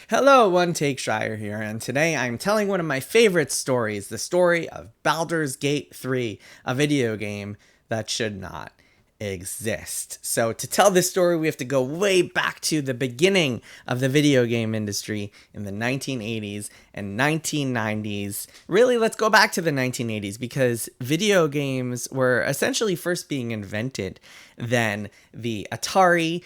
Hello, One Take Shire here, and today I'm telling one of my favorite stories, the story of Baldur's Gate 3, a video game that should not exist. So to tell this story, we have to go way back to the beginning of the video game industry in the 1980s and 1990s. Really, let's go back to the 1980s because video games were essentially first being invented. Then the Atari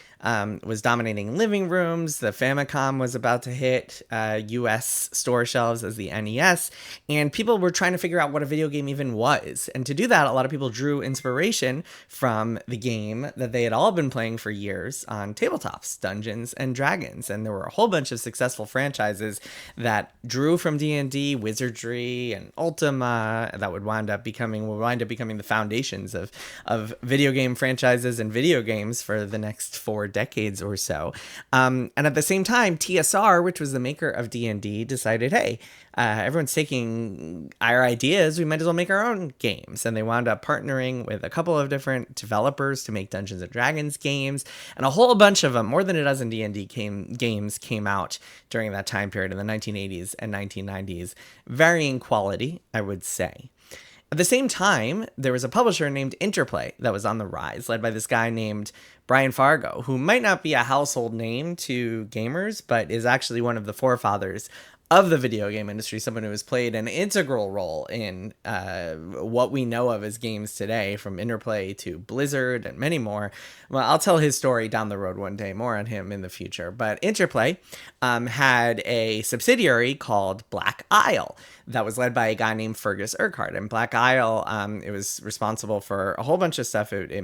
was dominating living rooms. The Famicom was about to hit US store shelves as the NES, and people were trying to figure out what a video game even was. And to do that, a lot of people drew inspiration from the game that they had all been playing for years on tabletops, Dungeons and Dragons. And there were a whole bunch of successful franchises that drew from D&D, Wizardry, and Ultima that would wind up becoming the foundations of video game franchises and video games for the next 4 decades or so. And at the same time, TSR, which was the maker of D&D, decided, hey, everyone's taking our ideas, we might as well make our own games. And they wound up partnering with a couple of different developers to make Dungeons and Dragons games, and a whole bunch of them, more than a dozen D&D games came out during that time period in the 1980s and 1990s, varying quality, I would say. At the same time, there was a publisher named Interplay that was on the rise, led by this guy named Brian Fargo, who might not be a household name to gamers, but is actually one of the forefathers of the video game industry, someone who has played an integral role in what we know of as games today, from Interplay to Blizzard and many more. Well, I'll tell his story down the road one day, more on him in the future. But Interplay had a subsidiary called Black Isle that was led by a guy named Fergus Urquhart. And Black Isle, it was responsible for a whole bunch of stuff. It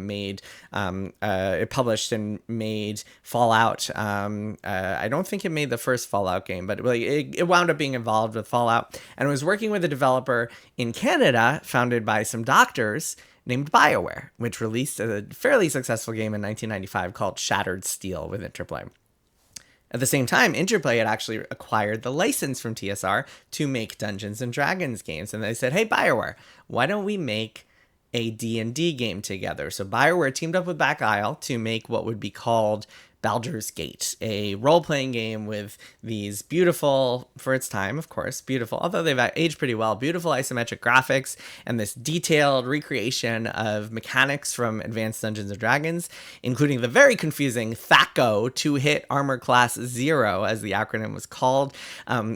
published and made Fallout. I don't think it made the first Fallout game, but it wound up being involved with Fallout, and was working with a developer in Canada founded by some doctors named BioWare, which released a fairly successful game in 1995 called Shattered Steel with Interplay. At the same time, Interplay had actually acquired the license from TSR to make Dungeons and Dragons games, and they said, hey, BioWare, why don't we make a D&D game together? So BioWare teamed up with Black Isle to make what would be called Baldur's Gate, a role-playing game with these beautiful, for its time, of course, beautiful, although they've aged pretty well, beautiful isometric graphics and this detailed recreation of mechanics from Advanced Dungeons & Dragons, including the very confusing THAC0 two-hit armor class 0, as the acronym was called,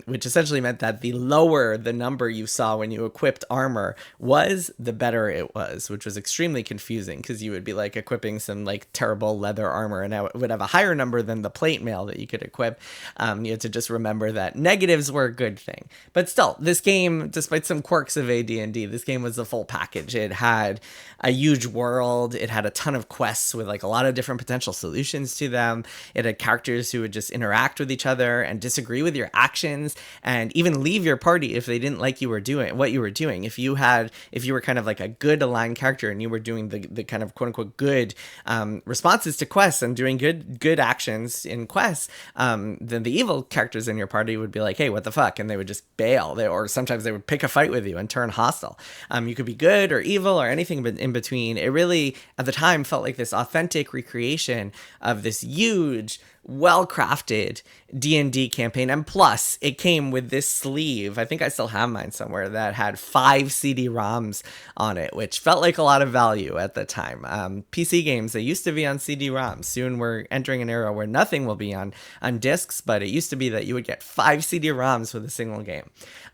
which essentially meant that the lower the number you saw when you equipped armor was, the better it was, which was extremely confusing because you would be like equipping some like terrible leather armor and it would have a higher number than the plate mail that you could equip. You had to just remember that negatives were a good thing. But still, this game, despite some quirks of AD&D, this game was the full package. It had a huge world. It had a ton of quests with like a lot of different potential solutions to them. It had characters who would just interact with each other and disagree with your actions and even leave your party if they didn't like what you were doing. If you were kind of like a good aligned character and you were doing the kind of quote unquote good responses to quests and doing good actions in quests, then the evil characters in your party would be like, hey, what the fuck? And they would just bail. Or sometimes they would pick a fight with you and turn hostile. You could be good or evil or anything in between. It really, at the time, felt like this authentic recreation of this huge, well-crafted D&D campaign. And plus, it came with this sleeve, I think I still have mine somewhere, that had 5 CD-ROMs on it, which felt like a lot of value at the time. PC games, they used to be on CD-ROMs. Soon we're entering an era where nothing will be on discs, but it used to be that you would get 5 CD-ROMs with a single game.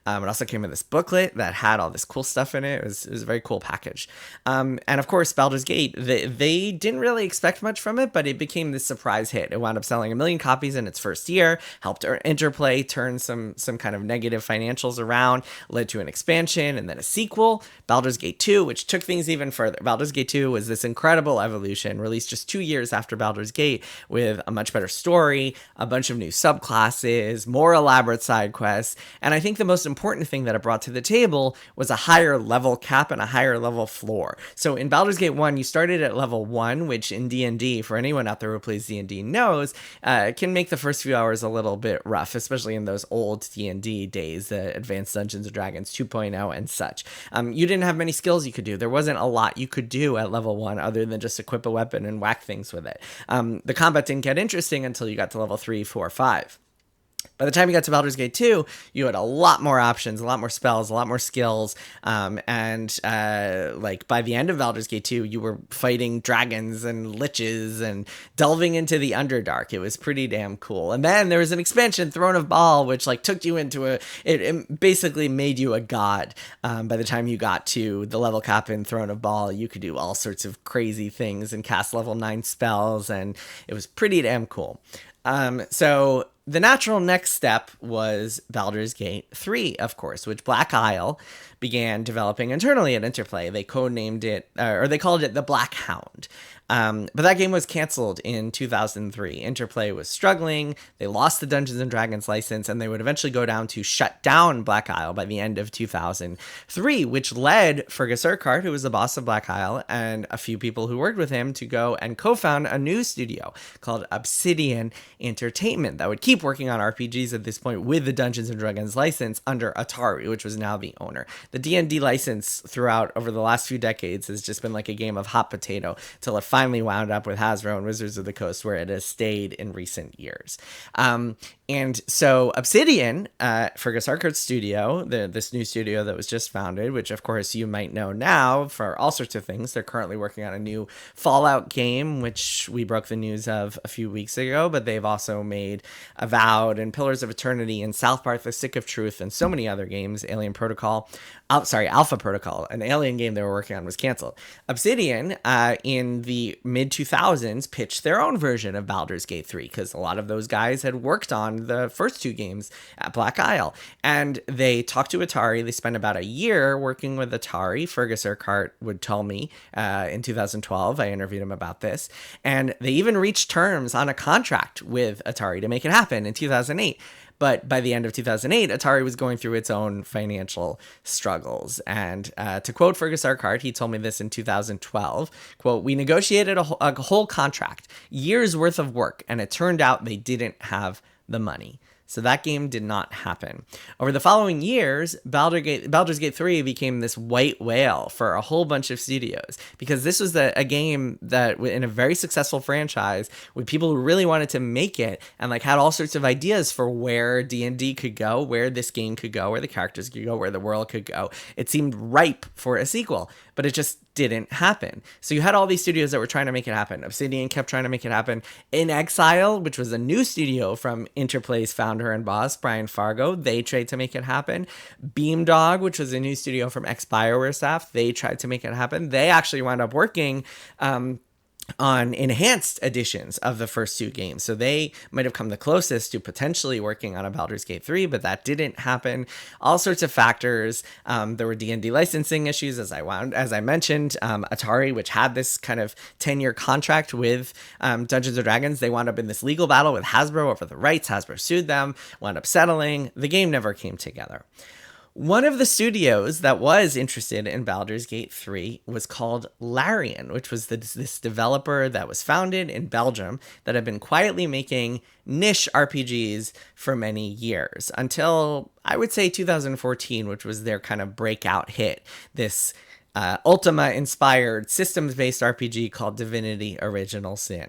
It also came with this booklet that had all this cool stuff in it. It was a very cool package. And of course, Baldur's Gate, they didn't really expect much from it, but it became this surprise hit. It wound up selling 1 million copies in its first year, helped Interplay turn some kind of negative financials around, led to an expansion and then a sequel, Baldur's Gate 2, which took things even further. Baldur's Gate 2 was this incredible evolution, released just 2 years after Baldur's Gate, with a much better story, a bunch of new subclasses, more elaborate side quests, and I think the most important thing that it brought to the table was a higher level cap and a higher level floor. So in Baldur's Gate 1, you started at level 1, which in D&D, for anyone out there who plays D&D knows, can make the first few hours a little bit rough, especially in those old D&D days, the Advanced Dungeons & Dragons 2.0 and such. You didn't have many skills you could do. There wasn't a lot you could do at level 1 other than just equip a weapon and whack things with it. The combat didn't get interesting until you got to level 3, 4, 5. By the time you got to Baldur's Gate 2, you had a lot more options, a lot more spells, a lot more skills. Like by the end of Baldur's Gate 2, you were fighting dragons and liches and delving into the Underdark. It was pretty damn cool. And then there was an expansion, Throne of Baal, which like took you into it basically made you a god. By the time you got to the level cap in Throne of Baal, you could do all sorts of crazy things and cast level 9 spells, and it was pretty damn cool. So the natural next step was Baldur's Gate 3, of course, which Black Isle began developing internally at Interplay. They codenamed it, or they called it the Black Hound. But that game was canceled in 2003. Interplay was struggling. They lost the Dungeons & Dragons license, and they would eventually go down to shut down Black Isle by the end of 2003, which led Fergus Urquhart, who was the boss of Black Isle, and a few people who worked with him to go and co-found a new studio called Obsidian Entertainment that would keep working on RPGs at this point with the Dungeons & Dragons license under Atari, which was now the owner. The D&D license throughout over the last few decades has just been like a game of hot potato till it finally wound up with Hasbro and Wizards of the Coast, where it has stayed in recent years. And so Obsidian, Fergus Urquhart's studio, this new studio that was just founded, which of course you might know now for all sorts of things. They're currently working on a new Fallout game, which we broke the news of a few weeks ago, but they've also made Avowed and Pillars of Eternity and South Park: The Stick of Truth and so many other games. Alpha Protocol, an Alien game they were working on, was canceled. Obsidian, in the mid-2000s, pitched their own version of Baldur's Gate 3, because a lot of those guys had worked on the first two games at Black Isle. And they talked to Atari. They spent about a year working with Atari. Fergus Urquhart would tell me in 2012. I interviewed him about this. And they even reached terms on a contract with Atari to make it happen in 2008. But by the end of 2008, Atari was going through its own financial struggles. And to quote Fergus Urquhart, he told me this in 2012, quote, "We negotiated a whole contract, years worth of work, and it turned out they didn't have the money." So that game did not happen. Over the following years, Baldur's Gate 3 became this white whale for a whole bunch of studios, because this was a game that, in a very successful franchise, with people who really wanted to make it and like had all sorts of ideas for where D&D could go, where this game could go, where the characters could go, where the world could go. It seemed ripe for a sequel, but it just didn't happen. So you had all these studios that were trying to make it happen. Obsidian kept trying to make it happen. In Exile, which was a new studio from Interplay's founder and boss, Brian Fargo, they tried to make it happen. Beamdog, which was a new studio from ex-BioWare staff, they tried to make it happen. They actually wound up working on enhanced editions of the first two games. So they might have come the closest to potentially working on a Baldur's Gate 3, but that didn't happen. All sorts of factors. There were D&D licensing issues, as I mentioned. Atari, which had this kind of 10-year contract with Dungeons & Dragons, they wound up in this legal battle with Hasbro over the rights. Hasbro sued them, wound up settling. The game never came together. One of the studios that was interested in Baldur's Gate 3 was called Larian, which was this developer that was founded in Belgium that had been quietly making niche RPGs for many years, until I would say 2014, which was their kind of breakout hit. This Ultima-inspired systems-based RPG called Divinity: Original Sin.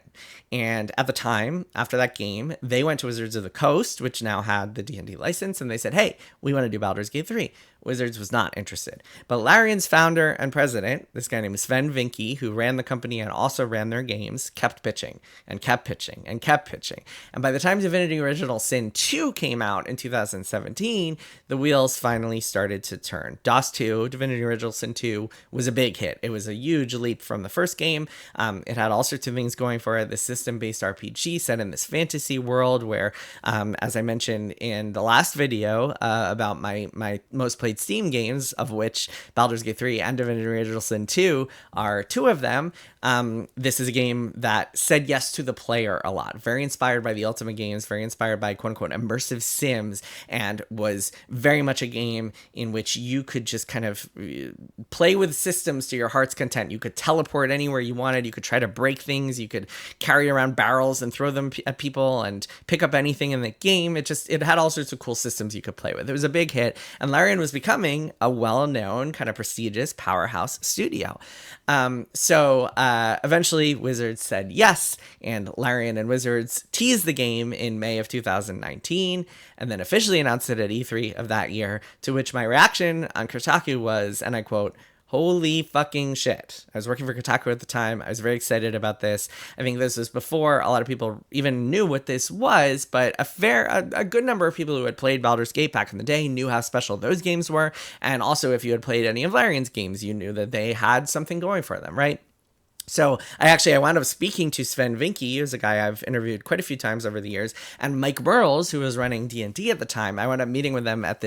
And at the time, after that game, they went to Wizards of the Coast, which now had the D&D license, and they said, "Hey, we want to do Baldur's Gate 3. Wizards was not interested. But Larian's founder and president, this guy named Sven Vinke, who ran the company and also ran their games, kept pitching and kept pitching and kept pitching. And by the time Divinity: Original Sin 2 came out in 2017, the wheels finally started to turn. DOS 2, Divinity: Original Sin 2, was a big hit. It was a huge leap from the first game. It had all sorts of things going for it. The system-based RPG set in this fantasy world where, as I mentioned in the last video about my most played Steam games, of which Baldur's Gate 3 and Divinity: Original Sin 2 are two of them, this is a game that said yes to the player a lot. Very inspired by the Ultima games, very inspired by quote-unquote immersive sims, and was very much a game in which you could just kind of play with systems to your heart's content. You could teleport anywhere you wanted. You could try to break things. You could carry around barrels and throw them at people and pick up anything in the game. It had all sorts of cool systems you could play with. It was a big hit, and Larian was becoming a well-known, kind of prestigious powerhouse studio. So eventually Wizards said yes, and Larian and Wizards teased the game in May of 2019, and then officially announced it at E3 of that year, to which my reaction on Kotaku was, and I quote, "Holy fucking shit." I was working for Kotaku at the time. I was very excited about this. I think this was before a lot of people even knew what this was, but a good number of people who had played Baldur's Gate back in the day knew how special those games were. And also, if you had played any of Larian's games, you knew that they had something going for them, right? So I wound up speaking to Sven Vinke, who's a guy I've interviewed quite a few times over the years, and Mike Burles, who was running D&D at the time. I wound up meeting with them at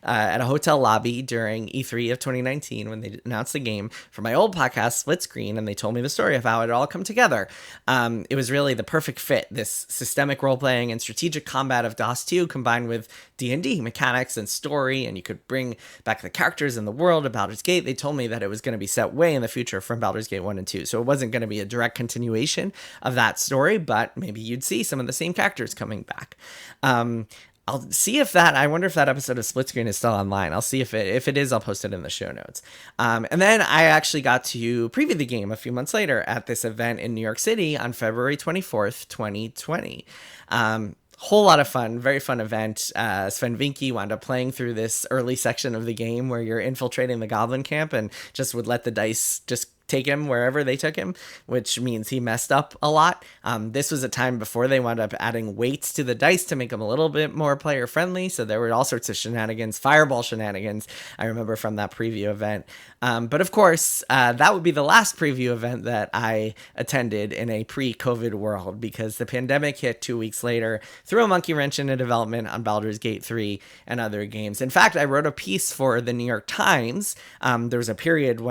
a hotel lobby during E3 of 2019 when they announced the game for my old podcast, Split Screen, and they told me the story of how it all come together. It was really the perfect fit, this systemic role-playing and strategic combat of DOS 2 combined with D&D mechanics and story, and you could bring back the characters in the world of Baldur's Gate. They told me that it was going to be set way in the future from Baldur's Gate 1 and 2, so it wasn't going to be a direct continuation of that story, but maybe you'd see some of the same characters coming back. I'll see if I wonder if that episode of Split Screen is still online. I'll see if it is, I'll post it in the show notes. And then I actually got to preview the game a few months later at this event in New York City on February 24th, 2020. Whole lot of fun, very fun event. Sven Vinke wound up playing through this early section of the game where you're infiltrating the goblin camp and just would let the dice just take him wherever they took him, which means he messed up a lot. This was a time before they wound up adding weights to the dice to make them a little bit more player friendly. So there were all sorts of shenanigans, fireball shenanigans, I remember from that preview event. But of course, that would be the last preview event that I attended in a pre-COVID world, because the pandemic hit 2 weeks later, threw a monkey wrench into development on Baldur's Gate 3 and other games. In fact, I wrote a piece for the New York Times. There was a period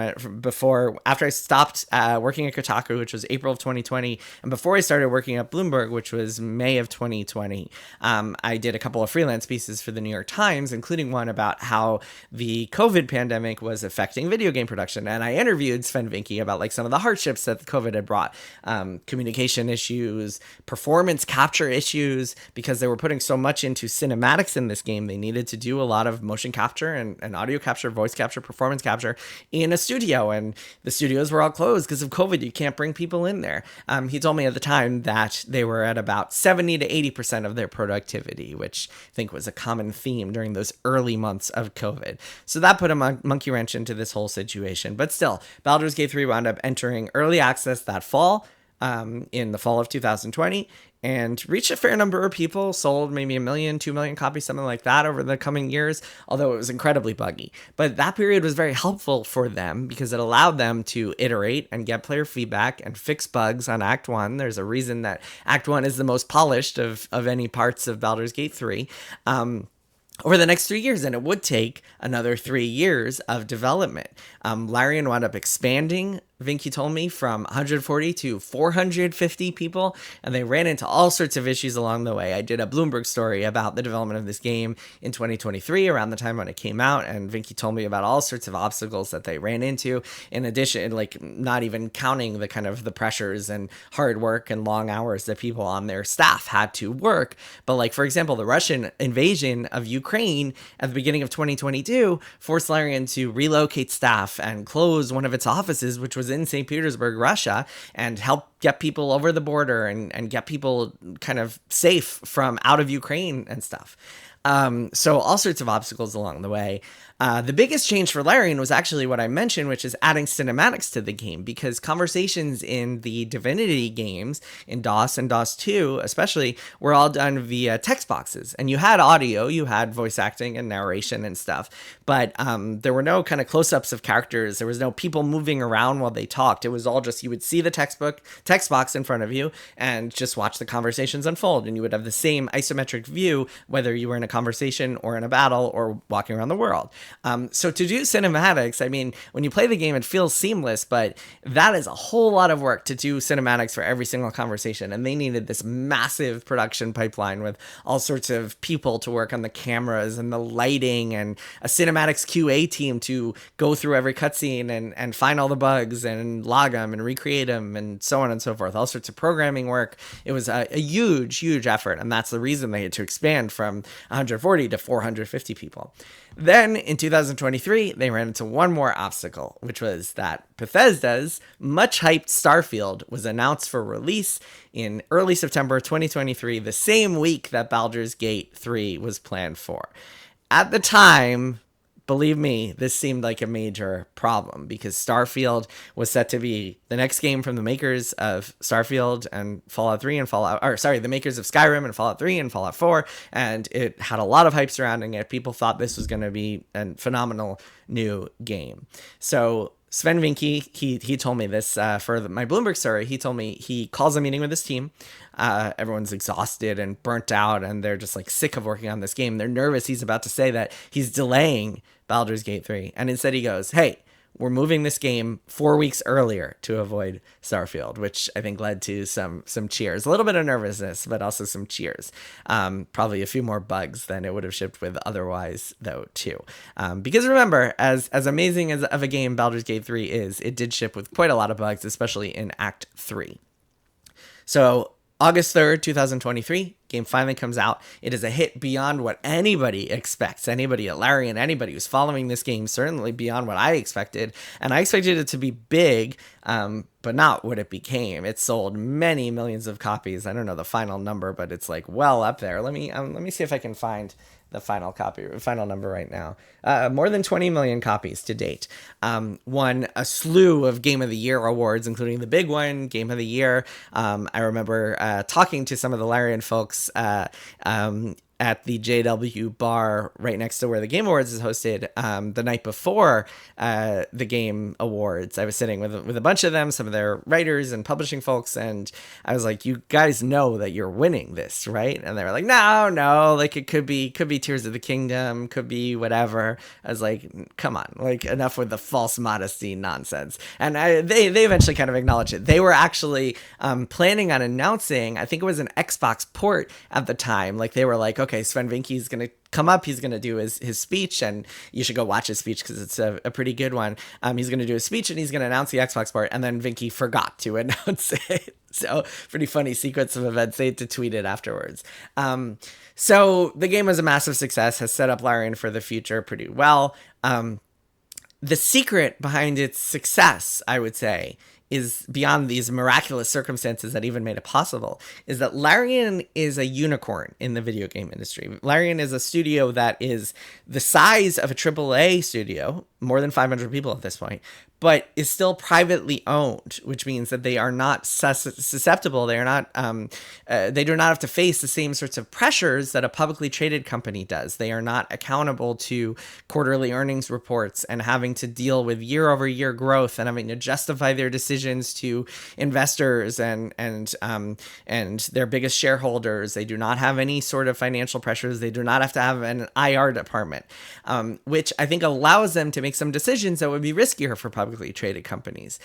after I stopped working at Kotaku, which was April of 2020, and before I started working at Bloomberg, which was May of 2020, I did a couple of freelance pieces for the New York Times, including one about how the COVID pandemic was affecting video game production. And I interviewed Sven Vinke about some of the hardships that COVID had brought, communication issues, performance capture issues, because they were putting so much into cinematics in this game. They needed to do a lot of motion capture and audio capture, voice capture, performance capture in a studio, and the studios were all closed because of COVID. You can't bring people in there. He told me at the time that they were at about 70 to 80% of their productivity, which I think was a common theme during those early months of COVID. So that put a monkey wrench into this whole situation. But still, Baldur's Gate 3 wound up entering early access that fall, in the fall of 2020, and reached a fair number of people, sold maybe 1 million, 2 million copies, something like that over the coming years, although it was incredibly buggy. But that period was very helpful for them because it allowed them to iterate and get player feedback and fix bugs on Act 1. There's a reason that Act 1 is the most polished of any parts of Baldur's Gate 3. Over the next 3 years, and it would take another 3 years of development. Larian wound up expanding, Vinke told me, from 140 to 450 people, and they ran into all sorts of issues along the way. I did a Bloomberg story about the development of this game in 2023, around the time when it came out, and Vinke told me about all sorts of obstacles that they ran into, in addition, not even counting the kind of the pressures and hard work and long hours that people on their staff had to work. But for example, the Russian invasion of Ukraine at the beginning of 2022 forced Larian to relocate staff and close one of its offices, which was in St. Petersburg, Russia, and help get people over the border and get people kind of safe from out of Ukraine and stuff. So all sorts of obstacles along the way. The biggest change for Larian was actually what I mentioned, which is adding cinematics to the game, because conversations in the Divinity games, in DOS and DOS 2 especially, were all done via text boxes. And you had audio, you had voice acting and narration and stuff, but there were no kind of close-ups of characters. There was no people moving around while they talked. It was all just, you would see the text text box in front of you and just watch the conversations unfold. And you would have the same isometric view, whether you were in a conversation or in a battle or walking around the world. So to do cinematics, I mean, when you play the game, it feels seamless, but that is a whole lot of work to do cinematics for every single conversation. And they needed this massive production pipeline with all sorts of people to work on the cameras and the lighting and a cinematics QA team to go through every cutscene and find all the bugs and log them and recreate them and so on and so forth. All sorts of programming work. It was a huge, huge effort. And that's the reason they had to expand from 140 to 450 people. Then in 2023, they ran into one more obstacle, which was that Bethesda's much hyped Starfield was announced for release in early September 2023, the same week that Baldur's Gate 3 was planned for. At the time, believe me, this seemed like a major problem because Starfield was set to be the next game from the makers of Starfield and Fallout 3 and the makers of Skyrim and Fallout 3 and Fallout 4. And it had a lot of hype surrounding it. People thought this was going to be a phenomenal new game. So Sven Vinke, he told me this for my Bloomberg story. He told me he calls a meeting with his team. Everyone's exhausted and burnt out, and they're just like sick of working on this game. They're nervous. He's about to say that he's delaying Baldur's Gate 3. And instead he goes, hey, we're moving this game 4 weeks earlier to avoid Starfield, which I think led to some cheers. A little bit of nervousness, but also some cheers. Probably a few more bugs than it would have shipped with otherwise, though, too. Because remember, as amazing as of a game Baldur's Gate 3 is, it did ship with quite a lot of bugs, especially in Act 3. So August 3rd, 2023, game finally comes out. It is a hit beyond what anybody expects. Anybody at Larian, anybody who's following this game, certainly beyond what I expected. And I expected it to be big, but not what it became. It sold many millions of copies. I don't know the final number, but it's like well up there. Let me see if I can find the final number right now. More than 20 million copies to date. Won a slew of Game of the Year awards, including the big one, Game of the Year. I remember talking to some of the Larian folks at the JW bar right next to where the Game Awards is hosted the night before the Game Awards. I was sitting with a bunch of them, some of their writers and publishing folks, and I was like, you guys know that you're winning this, right? And they were like, no, like it could be Tears of the Kingdom, could be whatever. I was like, come on, like enough with the false modesty nonsense. And they eventually kind of acknowledged it. They were actually planning on announcing, I think it was an Xbox port at the time. Like they were like, okay, Sven Vinke's going to come up. He's going to do his speech, and you should go watch his speech because it's a pretty good one. He's going to do his speech, and he's going to announce the Xbox port, and then Vinke forgot to announce it. So pretty funny sequence of events. They had to tweet it afterwards. So the game was a massive success, has set up Larian for the future pretty well. The secret behind its success, I would say, is beyond these miraculous circumstances that even made it possible, is that Larian is a unicorn in the video game industry. Larian is a studio that is the size of a AAA studio, more than 500 people at this point, but is still privately owned, which means that they are not susceptible. They are not. They do not have to face the same sorts of pressures that a publicly traded company does. They are not accountable to quarterly earnings reports and having to deal with year-over-year growth and having to justify their decisions to investors and their biggest shareholders. They do not have any sort of financial pressures. They do not have to have an IR department, which I think allows them to make some decisions that would be riskier for publicly traded companies.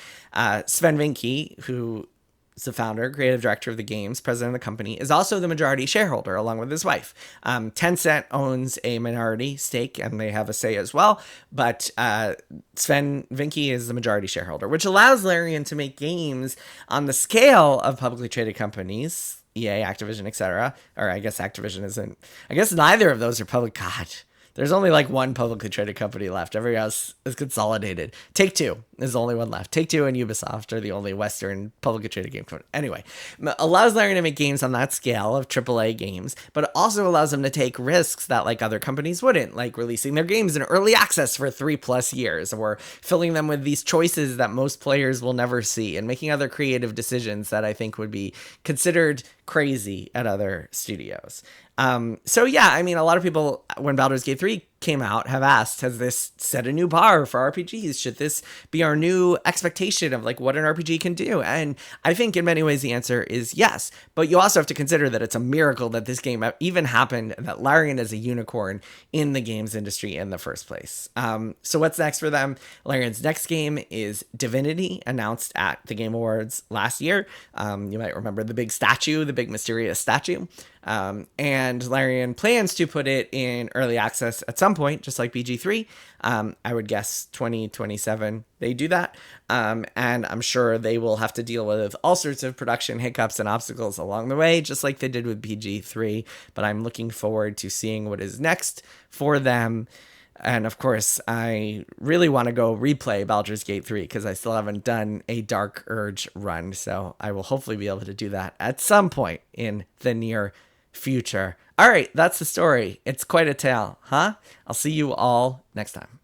Sven Vinke, who is the founder, creative director of the games, president of the company, is also the majority shareholder along with his wife. Tencent owns a minority stake and they have a say as well, but Sven Vinke is the majority shareholder, which allows Larian to make games on the scale of publicly traded companies, EA, Activision, etc. Or I guess Activision isn't. I guess neither of those are public. God, there's only like one publicly traded company left. Every else is consolidated. Take-Two is the only one left. Take-Two and Ubisoft are the only Western publicly traded game company. Anyway, allows Larian to make games on that scale of AAA games, but it also allows them to take risks that like other companies wouldn't, like releasing their games in early access for 3+ years, or filling them with these choices that most players will never see, and making other creative decisions that I think would be considered crazy at other studios. So yeah, I mean, a lot of people, when Baldur's Gate 3 came out have asked, has this set a new bar for RPGs? Should this be our new expectation of like what an RPG can do? And I think in many ways the answer is yes. But you also have to consider that it's a miracle that this game even happened, that Larian is a unicorn in the games industry in the first place. So what's next for them? Larian's next game is Divinity, announced at the Game Awards last year. You might remember the big statue, the big mysterious statue. And Larian plans to put it in early access at some point, just like BG3. I would guess 2027 they do that. And I'm sure they will have to deal with all sorts of production hiccups and obstacles along the way, just like they did with BG3. But I'm looking forward to seeing what is next for them. And of course, I really want to go replay Baldur's Gate 3 because I still haven't done a Dark Urge run. So I will hopefully be able to do that at some point in the near future. All right, that's the story. It's quite a tale, huh? I'll see you all next time.